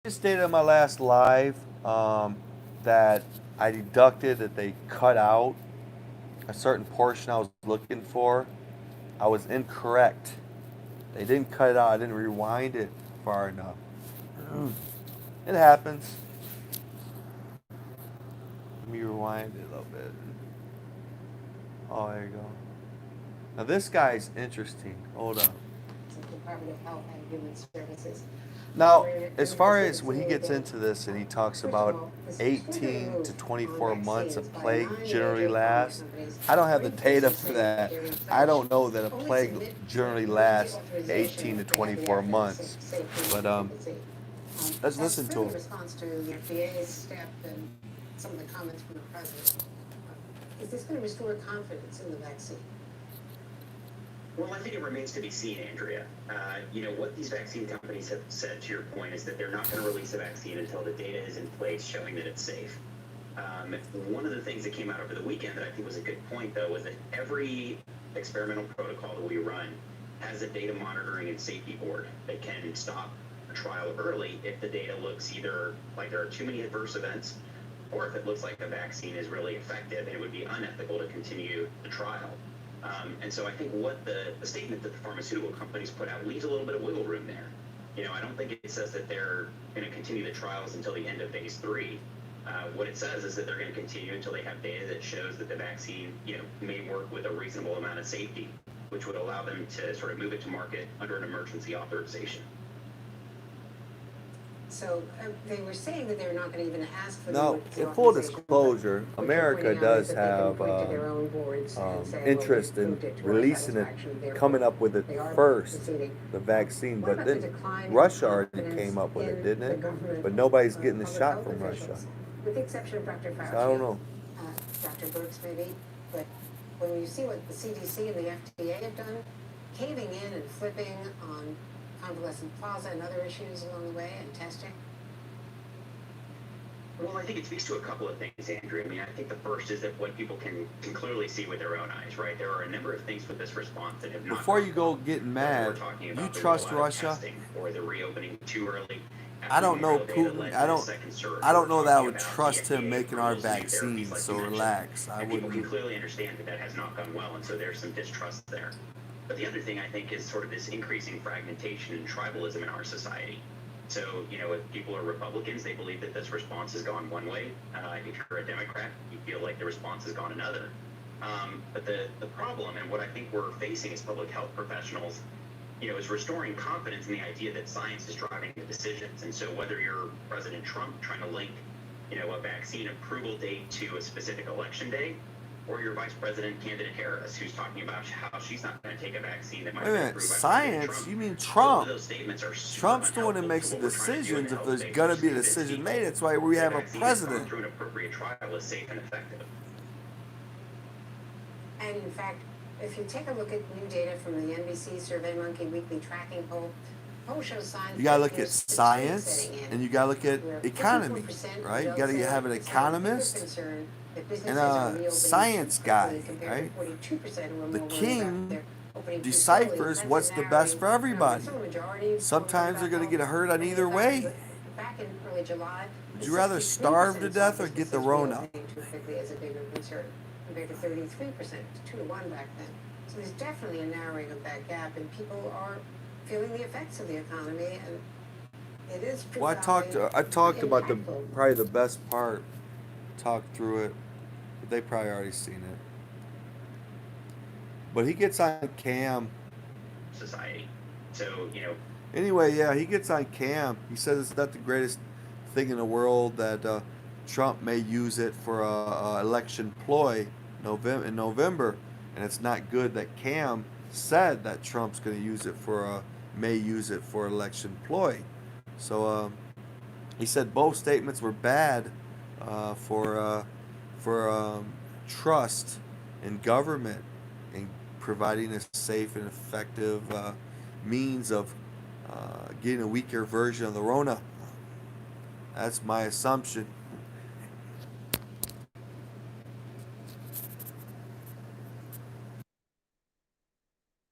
just stated in my last live that I deducted that they cut out a certain portion I was looking for. I was incorrect. They didn't cut it out. I didn't rewind it far enough. It happens. Let me rewind it a little bit. Oh, there you go. Now this guy's interesting. Hold on. Department of Health and Human Services. Now, as far as when he gets into this and he talks about 18 to 24 months a plague generally lasts, I don't have the data for that. I don't know that a plague generally lasts 18 to 24 months. But let's listen to him. In response to the FDA's step and some of the comments from the president, is this going to restore confidence in the vaccine? Well, I think it remains to be seen, Andrea. What these vaccine companies have said, to your point, is that they're not going to release a vaccine until the data is in place showing that it's safe. One of the things that came out over the weekend that I think was a good point, though, was that every experimental protocol that we run has a data monitoring and safety board that can stop a trial early if the data looks either like there are too many adverse events or if it looks like the vaccine is really effective and it would be unethical to continue the trial. And so I think what the statement that the pharmaceutical companies put out leaves a little bit of wiggle room there. I don't think it says that they're going to continue the trials until the end of phase 3. What it says is that they're going to continue until they have data that shows that the vaccine, may work with a reasonable amount of safety, which would allow them to sort of move it to market under an emergency authorization. So they were saying that they're not going to even ask for Now, in full disclosure, America does have interest in releasing it, coming up with it first, the vaccine. But then Russia already came up with it, didn't it? But nobody's getting the shot from Russia. With the exception of Dr. Fauci. So I don't know. Dr. Birx maybe, but when you see what the CDC and the FDA have done, caving in and flipping on convalescent plaza and other issues along the way and testing? Well, I think it speaks to a couple of things, Andrew. I think the first is that what people can clearly see with their own eyes, right? There are a number of things with this response that have not. Before you go getting mad, you trust Russia? Or the reopening too early. I don't know Putin. I don't know that I would trust him making our vaccines. So relax. I wouldn't. People can clearly understand that has not gone well, and so there's some distrust there. But the other thing I think is sort of this increasing fragmentation and tribalism in our society. So, if people are Republicans, they believe that this response has gone one way. If you're a Democrat, you feel like the response has gone another. But the problem, and what I think we're facing as public health professionals, is restoring confidence in the idea that science is driving the decisions. And so whether you're President Trump trying to link, a vaccine approval date to a specific election day, or your Vice President candidate Harris, who's talking about how she's not going to take a vaccine that might be approved by science? Trump. You mean Trump? Those statements are Trump's the one that makes the decisions. If there's going to be a decision made, that's why we have a president. Through an appropriate trial is safe and effective. And in fact, if you take a look at new data from the NBC SurveyMonkey weekly tracking poll, poll shows signs. You gotta look at science and you gotta look at economy, right? You gotta have an economist and a science guy, right? The king deciphers what's the best for everybody. Sometimes they're going to get hurt on either way. Would you rather starve to death or get the Rona? Compared to 33%, 2-1 back then. So there's definitely a narrowing of that gap, and people are feeling the effects of the economy, and it is. Well, I talked about probably the best part. Talked through it. They probably already seen it. But he gets on cam. Society. So, Anyway, yeah, he gets on cam. He says it's not the greatest thing in the world that Trump may use it for a election ploy in November. And it's not good that Cam said that Trump's going to use it may use it for election ploy. So he said both statements were bad for trust in government and providing a safe and effective means of getting a weaker version of the Rona. That's my assumption.